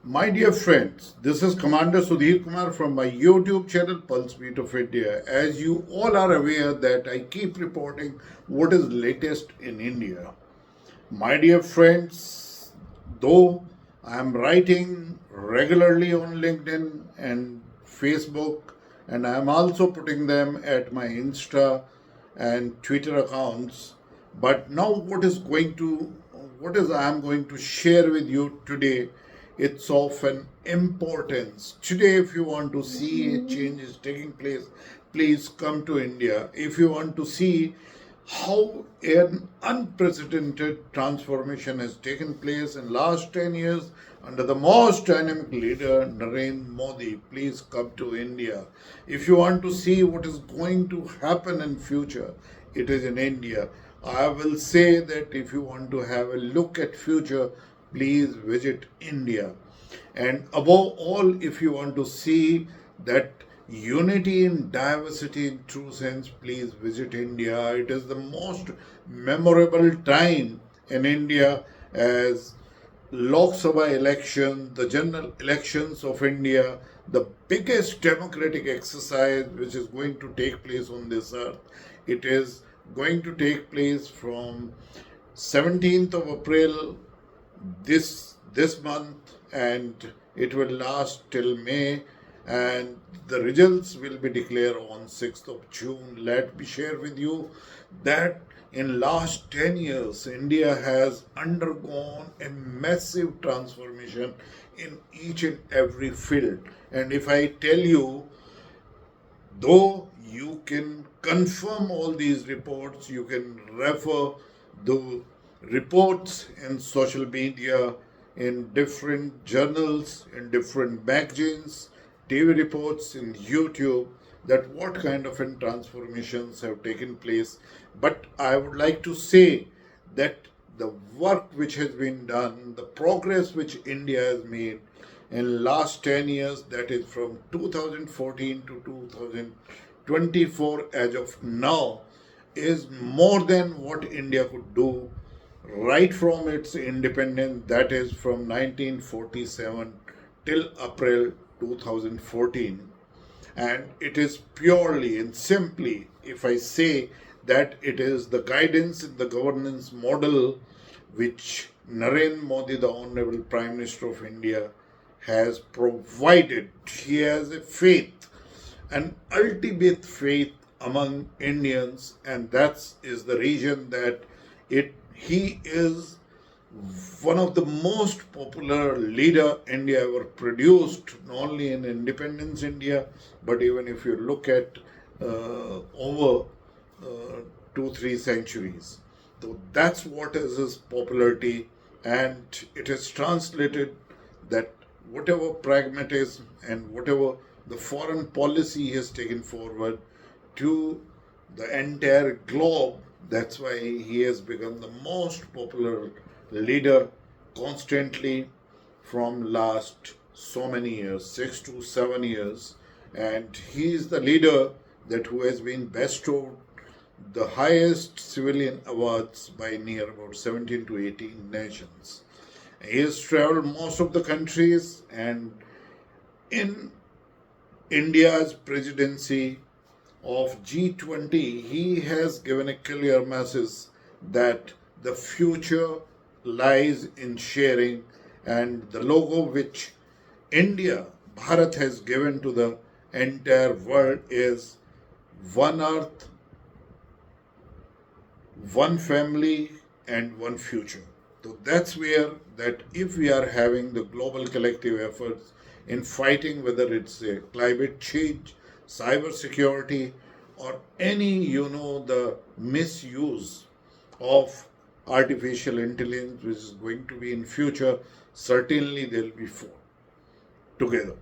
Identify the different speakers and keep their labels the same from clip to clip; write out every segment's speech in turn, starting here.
Speaker 1: My dear friends, this is Commander Sudhir Kumar from my YouTube channel Pulse Beat of India. As you all are aware that I keep reporting what is latest in India. My dear friends, though I am writing regularly on LinkedIn and Facebook, and I am also putting them at my Insta and Twitter accounts, but now what is I am going to share with you today, it's of an importance. Today, if you want to see a change is taking place, please come to India. If you want to see how an unprecedented transformation has taken place in last 10 years under the most dynamic leader Narendra Modi, please come to India. If you want to see what is going to happen in future, it is in India. I will say that if you want to have a look at future, please visit India. And above all, if you want to see that unity in diversity in true sense, please visit India. It is the most memorable time in India as Lok Sabha election, the general elections of India, the biggest democratic exercise which is going to take place on this earth. It is going to take place from 17th of April this month, and it will last till May, and the results will be declared on 6th of June. Let me share with you that in last 10 years India has undergone a massive transformation in each and every field. And if I tell you, though you can confirm all these reports, you can refer the reports in social media, in different journals, in different magazines, TV reports, in YouTube, that what kind of transformations have taken place. But I would like to say that the work which has been done, the progress which India has made in last 10 years, that is from 2014 to 2024 as of now, is more than what India could do right from its independence, that is from 1947 till April 2014. And it is purely and simply, if I say that it is the guidance in the governance model which Narendra Modi, the Honorable Prime Minister of India, has provided. He has a faith, an ultimate faith among Indians, and that is the reason that he is one of the most popular leader India ever produced, not only in independence India, but even if you look at over 2-3 centuries. So that's what is his popularity, and it is translated that whatever pragmatism and whatever the foreign policy he has taken forward to the entire globe, that's why he has become the most popular leader constantly from last so many years, 6 to 7 years, and he is the leader that who has been bestowed the highest civilian awards by near about 17 to 18 nations. He has traveled most of the countries, and in India's presidency of G20, he has given a clear message that the future lies in sharing, and the logo which India, Bharat, has given to the entire world is one earth, one family, and one future. So that's where that if we are having the global collective efforts in fighting, whether it's a climate change, cyber security, or any the misuse of artificial intelligence which is going to be in future, certainly they'll be fought together.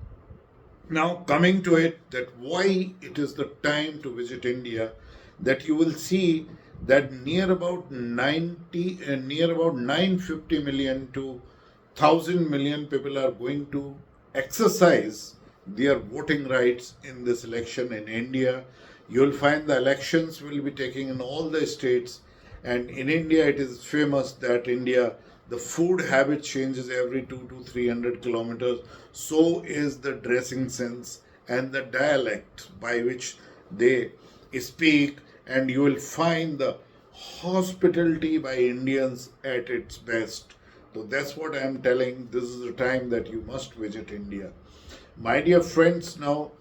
Speaker 1: Now, coming to it, that why it is the time to visit India, that you will see that near about 950 million to 1,000 million people are going to exercise their voting rights in this election in India. You'll find the elections will be taking in all the states, and in India it is famous that India The food habit changes every 2 to 300 kilometers. So is the dressing sense and the dialect by which they speak, and you will find the hospitality by Indians at its best. So that's what I am telling. This is the time that you must visit India. My dear friends, now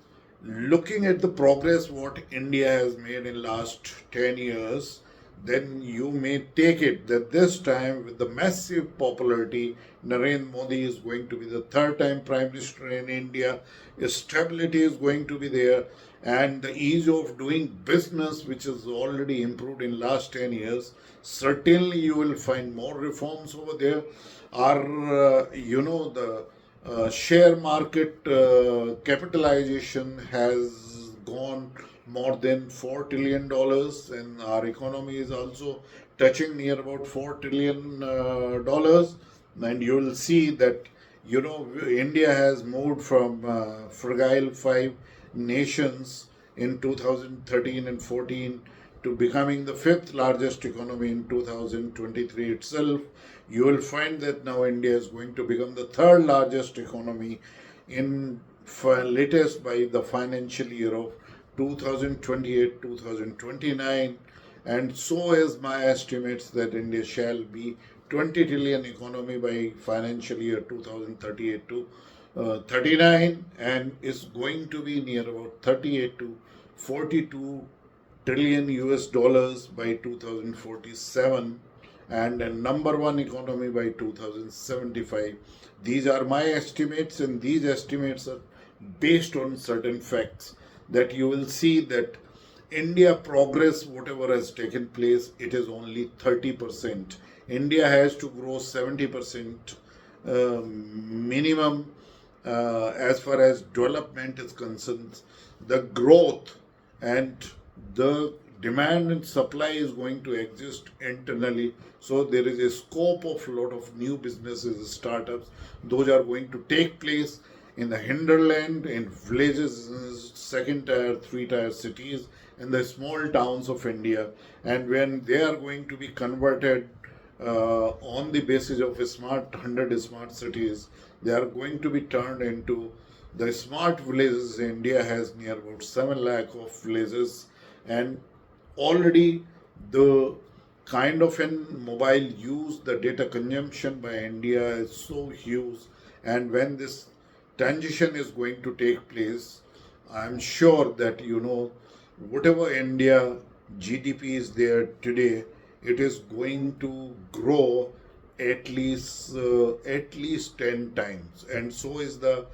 Speaker 1: looking at the progress what India has made in last 10 years, then you may take it that this time with the massive popularity, Narendra Modi is going to be the third time Prime Minister in India. Stability is going to be there, and the ease of doing business, which is already improved in last 10 years. Certainly, you will find more reforms over there. The share market capitalization has gone more than $4 trillion, and our economy is also touching near about $4 trillion. And you will see that India has moved from fragile five nations in 2013 and 14 to becoming the fifth largest economy in 2023 itself. You will find that now India is going to become the third largest economy in latest by the financial year of 2028-2029, and so is my estimates that India shall be 20 trillion economy by financial year 2038 to 39, and is going to be near about 38 to 42 trillion US dollars by 2047, and a number one economy by 2075. These are my estimates, and these estimates are based on certain facts that you will see that India progress, whatever has taken place, it is only 30%. India has to grow 70% minimum as far as development is concerned. The growth and the demand and supply is going to exist internally. So there is a scope of a lot of new businesses, startups. Those are going to take place in the hinterland, in villages, second tier, three tier cities, and the small towns of India. And when they are going to be converted on the basis of a 100 smart cities, they are going to be turned into the smart villages. India has near about 7 lakh of villages, and already the kind of in mobile use, the data consumption by India is so huge. And when this transition is going to take place, I'm sure that whatever India GDP is there today, it is going to grow at least 10 times, and so is the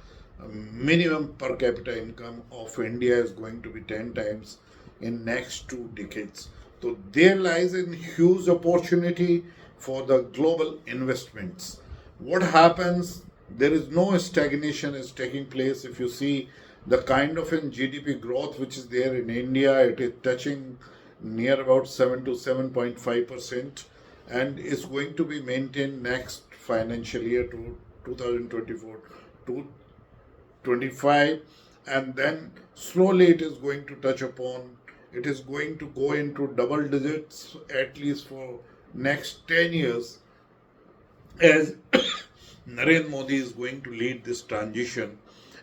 Speaker 1: minimum per capita income of India is going to be 10 times in next 2 decades. So there lies a huge opportunity for the global investments. What happens? There is no stagnation is taking place. If you see the kind of in GDP growth which is there in India, it is touching near about 7 to 7.5%, and is going to be maintained next financial year to 2024 to 25, and then slowly it is going to touch upon, it is going to go into double digits at least for next 10 years, as Narendra Modi is going to lead this transition.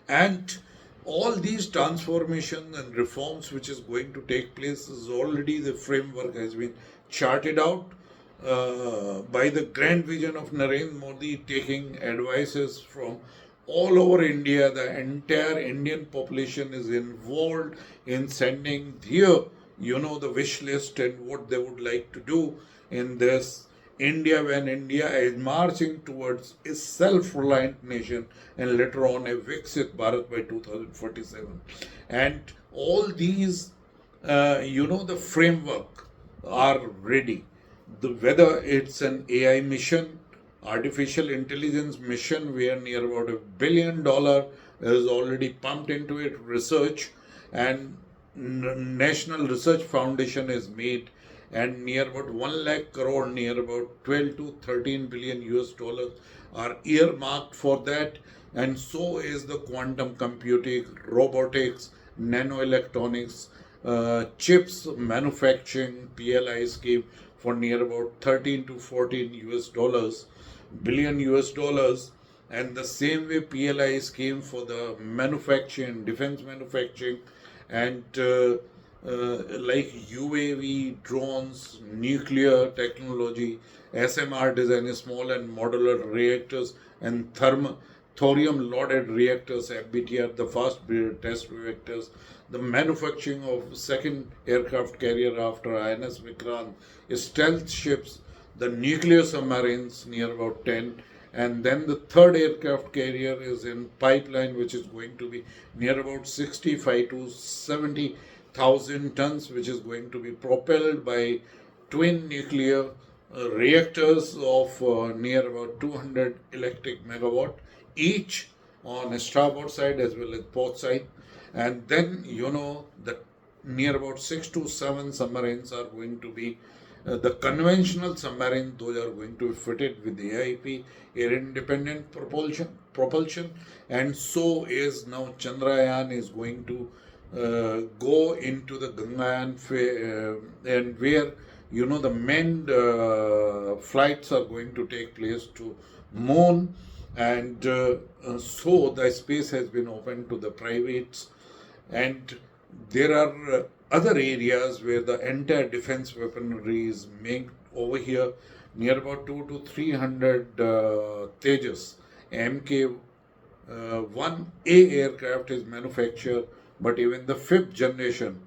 Speaker 1: And all these transformations and reforms which is going to take place is already the framework has been charted out by the grand vision of Narendra Modi, taking advices from all over India. The entire Indian population is involved in sending their, the wish list and what they would like to do in this India, when India is marching towards a self-reliant nation and later on a Viksit Bharat by 2047. And all these, the framework are ready. Whether it's an AI mission, artificial intelligence mission, where near about $1 billion is already pumped into it, research, and National Research Foundation is made, and near about 1 lakh crore, near about 12 to 13 billion US dollars are earmarked for that. And so is the quantum computing, robotics, nanoelectronics, chips manufacturing, PLI scheme for near about 13 to 14 US dollars. billion US dollars. And the same way PLI scheme for the manufacturing, defense manufacturing, and like UAV, drones, nuclear technology, SMR design, small and modular reactors, and thorium loaded reactors, FBTR, the fast test reactors, the manufacturing of second aircraft carrier after INS Vikrant, stealth ships, the nuclear submarines, near about 10, and then the third aircraft carrier is in pipeline, which is going to be near about 65 to 70,000 tons, which is going to be propelled by twin nuclear reactors of near about 200 electric megawatt each on starboard side as well as port side. And then the near about 6 to 7 submarines are going to be the conventional submarine. Those are going to be fitted with AIP, air independent propulsion, and so is now Chandrayaan is going to go into the Gangayaan and where the manned flights are going to take place to moon. And so the space has been opened to the privates, and there are other areas where the entire defense weaponry is made over here. Near about 2 to 300 Tejas MK 1A aircraft is manufactured, but even the fifth generation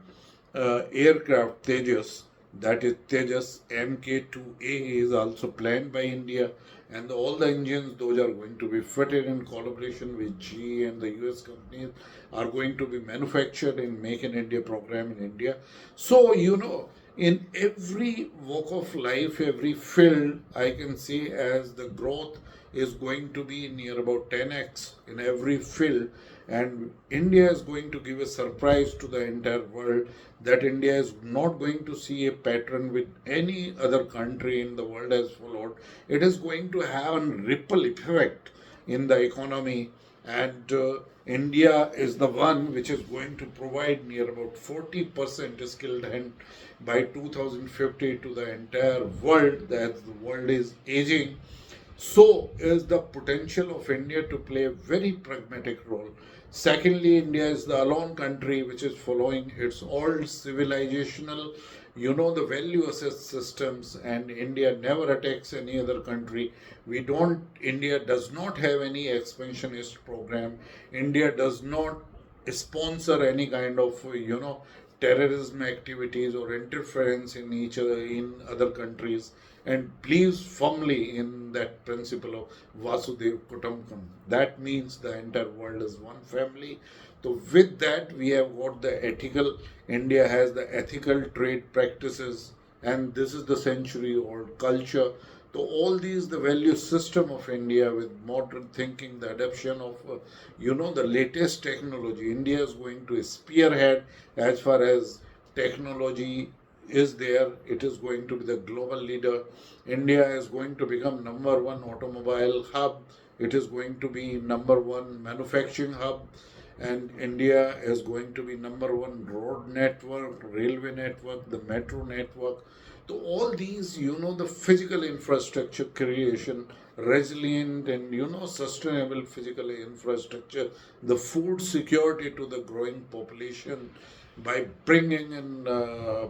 Speaker 1: aircraft Tejas, that is Tejas MK2A, is also planned by India, and all the engines, those are going to be fitted in collaboration with GE, and the US companies are going to be manufactured in Make in India program in India. So, in every walk of life, every field, I can see as the growth is going to be near about 10x in every field. And India is going to give a surprise to the entire world, that India is not going to see a pattern with any other country in the world has followed. It is going to have a ripple effect in the economy, and India is the one which is going to provide near about 40% skilled hand by 2050 to the entire world, as the world is aging. So is the potential of India to play a very pragmatic role. Secondly, India is the alone country which is following its old civilizational, the value assess systems, and India never attacks any other country. India does not have any expansionist program. India does not sponsor any kind of, terrorism activities or interference in other countries, and believes firmly in that principle of Vasudev Kutumbakam. That means the entire world is one family. So with that, we have got the ethical. India has the ethical trade practices, and this is the century-old culture. So all these, the value system of India with modern thinking, the adoption of, the latest technology. India is going to spearhead as far as technology is there. It is going to be the global leader. India is going to become number one automobile hub. It is going to be number one manufacturing hub. And India is going to be number one road network, railway network, the metro network. So all these, the physical infrastructure creation, resilient and, sustainable physical infrastructure, the food security to the growing population by bringing in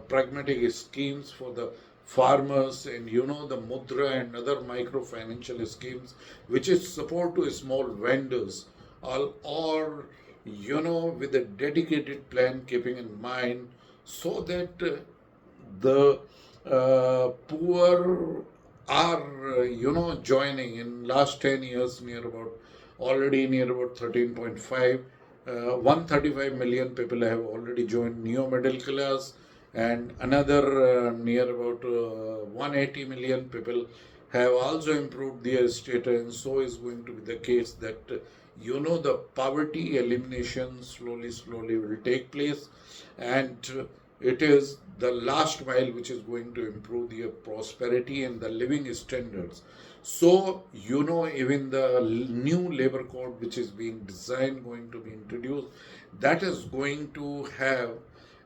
Speaker 1: pragmatic schemes for the farmers, and, the Mudra and other microfinancial schemes, which is support to small vendors, or with a dedicated plan keeping in mind, so that the poor are, joining in last 10 years near about 13.5, 135 million people have already joined neo middle class, and another near about 180 million people have also improved their status, and so is going to be the case that the poverty elimination slowly will take place, and it is the last mile which is going to improve the prosperity and the living standards. So, even the new labor code which is being designed, going to be introduced, that is going to have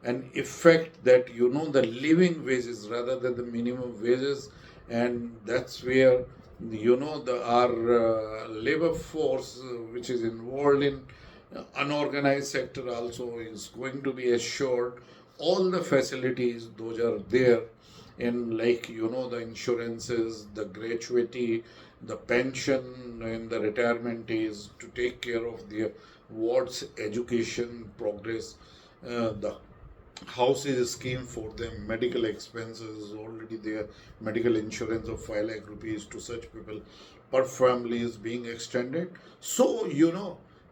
Speaker 1: an effect that, the living wages rather than the minimum wages, and that's where our labor force, which is involved in unorganized sector, also is going to be assured all the facilities those are there in, like the insurances, the gratuity, the pension, and the retirement is to take care of their wards education progress, the houses scheme for them, medical expenses already there, medical insurance of 5 lakh rupees to such people per family is being extended. So,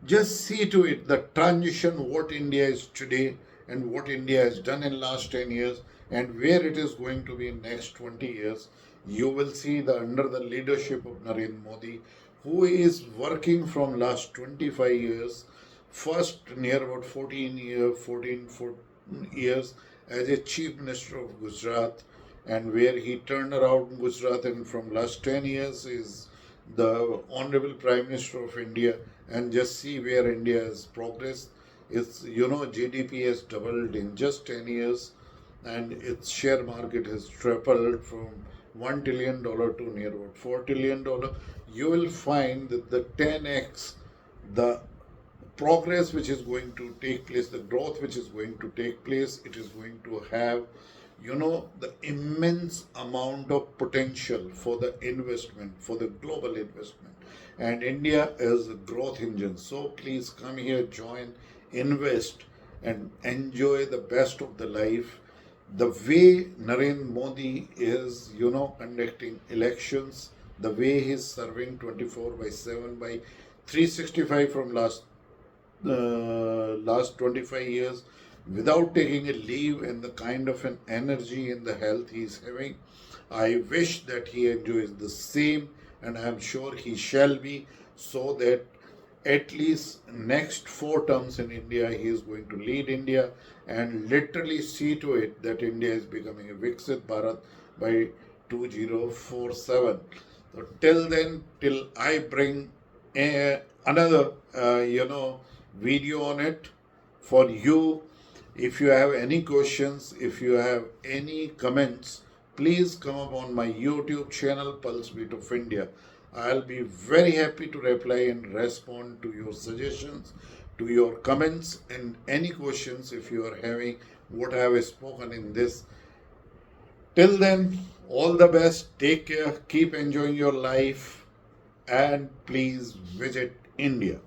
Speaker 1: just see to it the transition what India is today and what India has done in last 10 years and where it is going to be in next 20 years. You will see the under the leadership of Narendra Modi, who is working from last 25 years, first near about 14 years as a chief minister of Gujarat, and where he turned around Gujarat, and from last 10 years is the honorable prime minister of India. And just see where India has progressed. Its GDP has doubled in just 10 years, and its share market has tripled from $1 trillion to near about $4 trillion. You will find that the 10x, the progress which is going to take place, the growth which is going to take place, it is going to have, the immense amount of potential for the investment, for the global investment. And India is a growth engine. So please come here, join, invest, and enjoy the best of the life. The way Narendra Modi is, conducting elections, the way he's serving 24 by 7 by 365 from last 25 years without taking a leave, and the kind of an energy and the health he's having, I wish that he enjoys the same, and I'm sure he shall be, so that at least next 4 terms in India he is going to lead India and literally see to it that India is becoming a Viksit Bharat by 2047. So till then, till I bring another video on it for you. If you have any questions, if you have any comments, please come up on my YouTube channel, Pulse Beat of India. I'll be very happy to reply and respond to your suggestions, to your comments, and any questions if you are having what I have spoken in this. Till then, all the best, take care, keep enjoying your life, and please visit India.